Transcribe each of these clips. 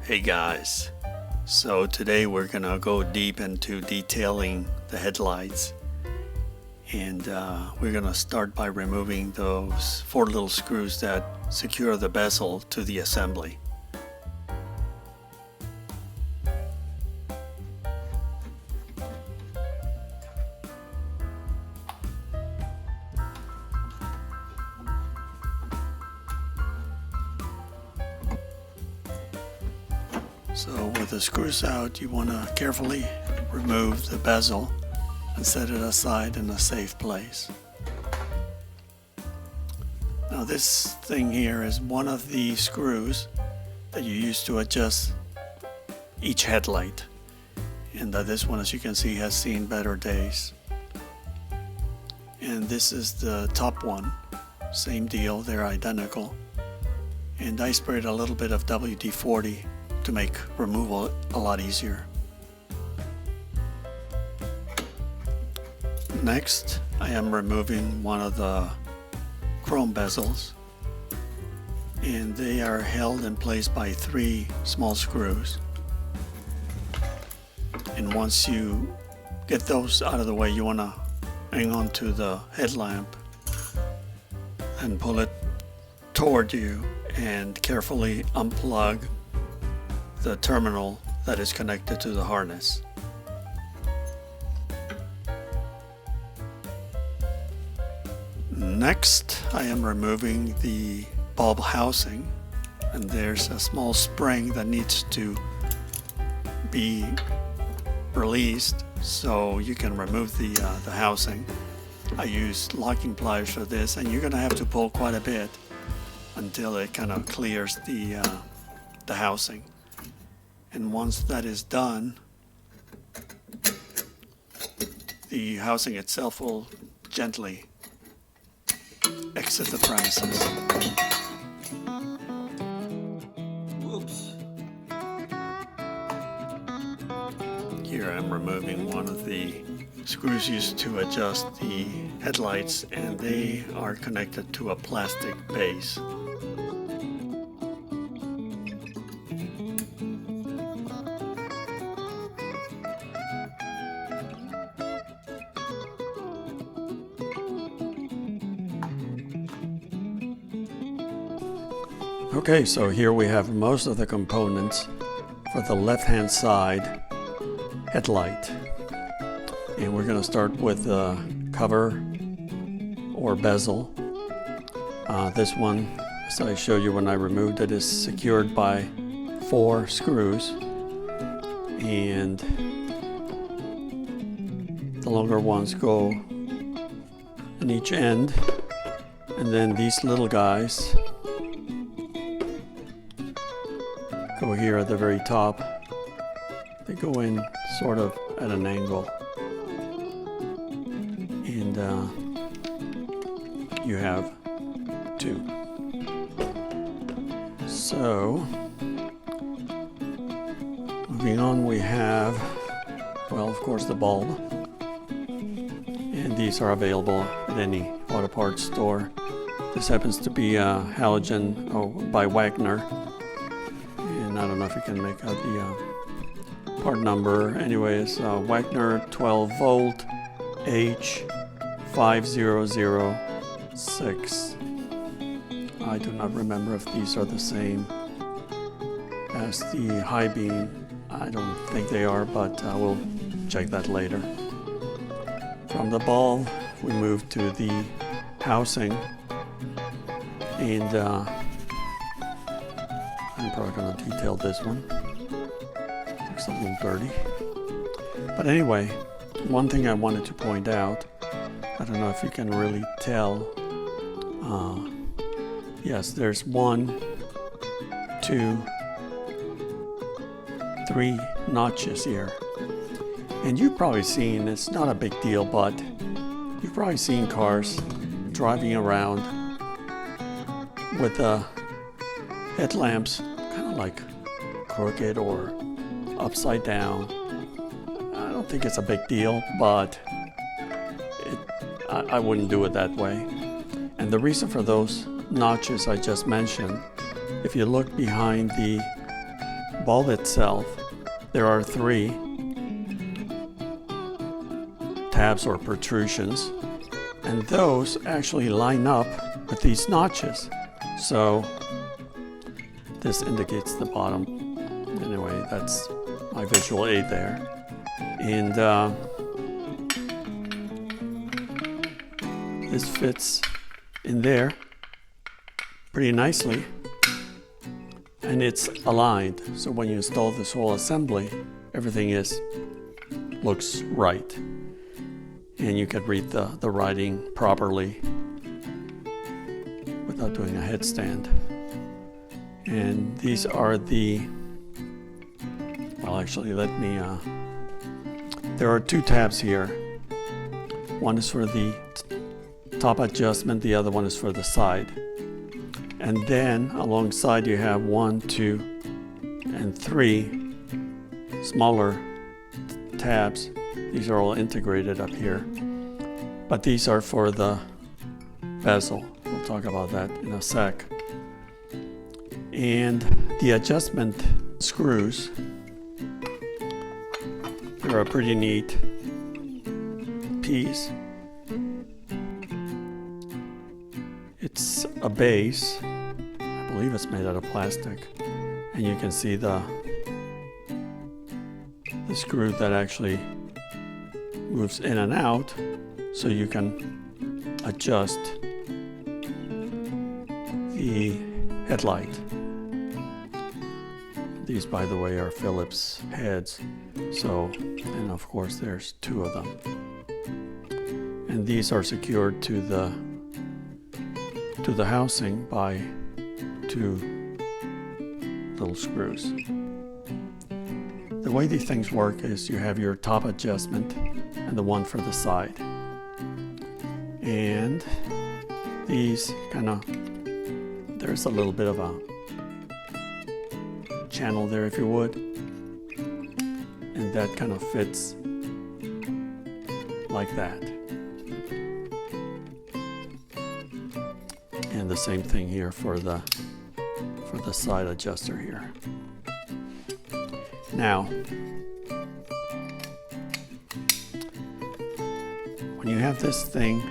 Hey guys, so today we're gonna go deep into detailing the headlights, and we're gonna start by removing those 4 little screws that secure the bezel to the assembly. So with the screws out, you want to carefully remove the bezel and set it aside in a safe place. Now this thing here is one of the screws that you use to adjust each headlight, and this one, as you can see, has seen better days. And this is the top one, same deal, they're identical. And I sprayed a little bit of WD-40 to make removal a lot easier. Next, I am removing one of the chrome bezels, and they are held in place by 3 small screws. And once you get those out of the way, you want to hang on to the headlamp and pull it toward you and carefully unplug the terminal that is connected to the harness. Next, I am removing the bulb housing, and there's a small spring that needs to be released so you can remove the housing. I used locking pliers for this, and you're gonna have to pull quite a bit until it kind of clears the housing. And once that is done, the housing itself will gently exit the premises. Whoops. Here I'm removing one of the screws used to adjust the headlights, and they are connected to a plastic base. Okay, so here we have most of the components for the left-hand side headlight. And we're going to start with the cover or bezel. This one, as I showed you when I removed it, is secured by 4 screws. And the longer ones go in each end. And then these little guys go here at the very top. They go in sort of at an angle, and you have 2. So moving on, we have, well, of course, the bulb, and these are available at any auto parts store. This happens to be a halogen by Wagner. I don't know if you can make out the part number. Anyways, Wagner 12 volt H5006. I do not remember if these are the same as the high beam. I don't think they are, but we'll check that later. From the bulb, we move to the housing, and I'm probably going to detail this one. Looks a little dirty. But anyway, one thing I wanted to point out, I don't know if you can really tell. Yes, there's 1, 2, 3 notches here. And you've probably seen, it's not a big deal, but you've probably seen cars driving around with the headlamps kind of like crooked or upside down. I don't think it's a big deal, but I wouldn't do it that way. And the reason for those notches I just mentioned, if you look behind the bulb itself, there are 3 tabs or protrusions, and those actually line up with these notches. So this indicates the bottom. Anyway, that's my visual aid there. And this fits in there pretty nicely, and it's aligned. So when you install this whole assembly, everything looks right, and you can read the writing properly without doing a headstand. And these are well, actually, there are 2 tabs here. One is for the top adjustment, the other one is for the side. And then alongside you have 1, 2, and 3 smaller tabs. These are all integrated up here. But these are for the bezel. We'll talk about that in a sec. And the adjustment screws, they're a pretty neat piece. It's a base, I believe it's made out of plastic, and you can see the screw that actually moves in and out, so you can adjust the headlight. These, by the way, are Phillips heads, and of course there's 2 of them. And these are secured to the housing by 2 little screws. The way these things work is you have your top adjustment and the one for the side. And these there's a little bit of a channel there, if you would, and that kind of fits like that. And the same thing here for the side adjuster here. Now, when you have this thing,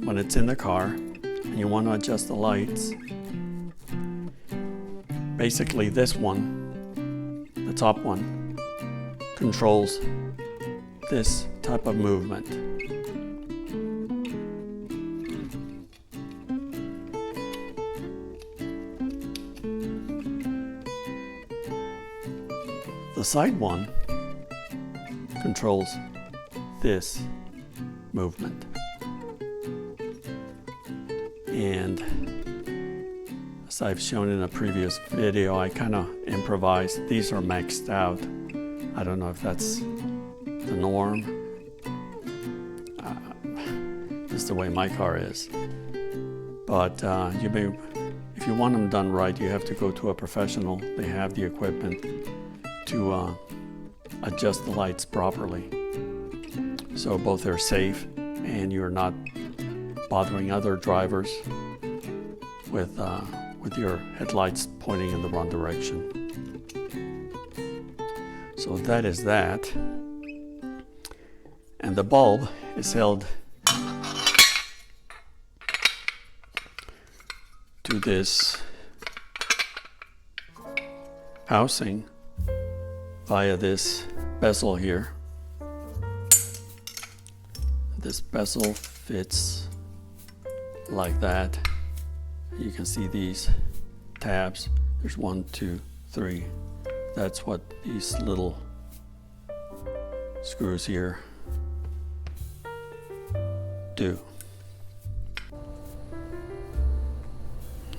when it's in the car and you want to adjust the lights, basically this one, the top one, controls this type of movement. The side one controls this movement. And as I've shown in a previous video, I kind of improvised. These are maxed out. I don't know if that's the norm. This is the way my car is. But if you want them done right, you have to go to a professional. They have the equipment to adjust the lights properly, so both are safe and you're not bothering other drivers with your headlights pointing in the wrong direction. So that is that. And the bulb is held to this housing via this bezel here. This bezel fits like that. You can see these tabs. There's 1, 2, 3. That's what these little screws here do.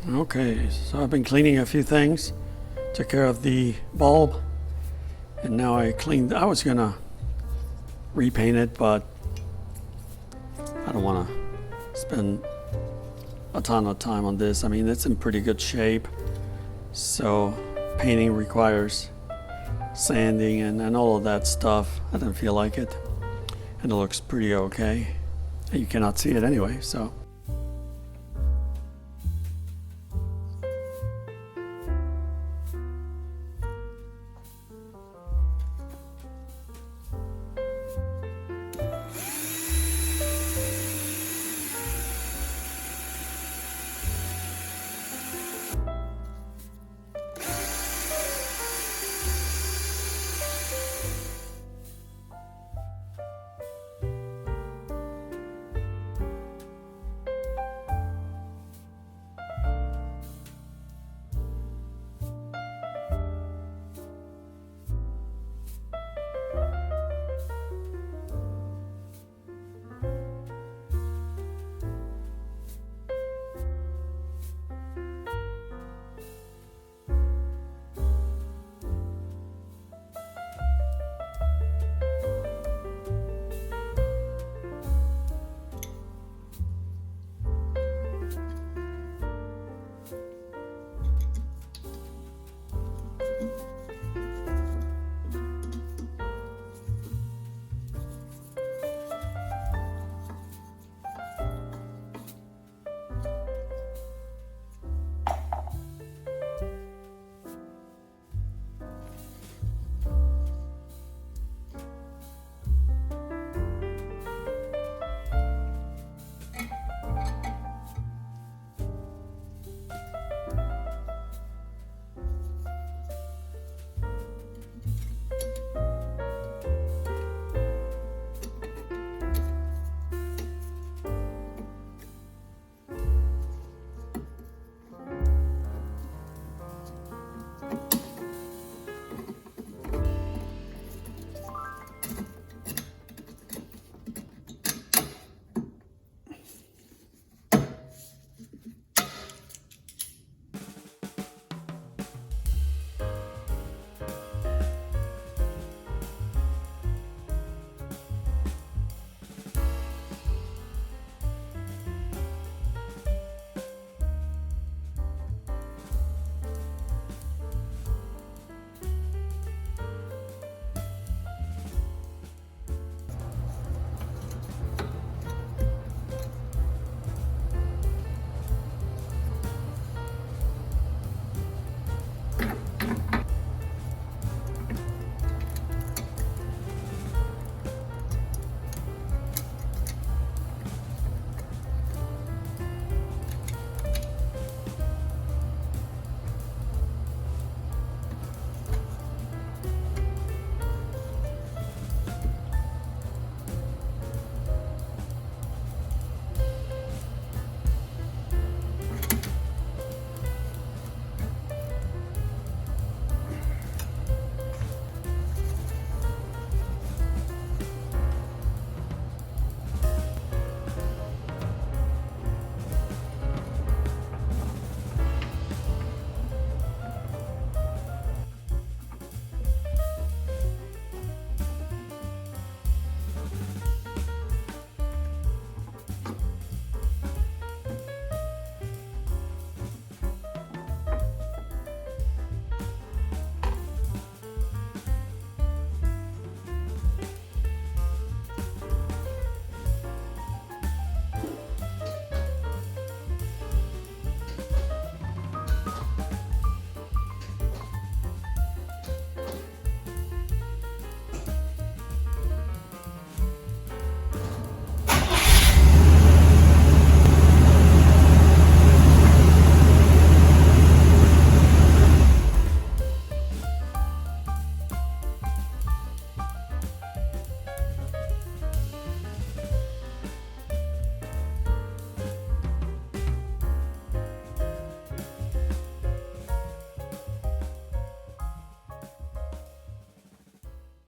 Okay, so I've been cleaning a few things. Took care of the bulb. And now I was gonna repaint it, but I don't wanna spend a ton of time on this. I mean, it's in pretty good shape. So painting requires sanding and all of that stuff. I didn't feel like it. And it looks pretty okay. And you cannot see it anyway, so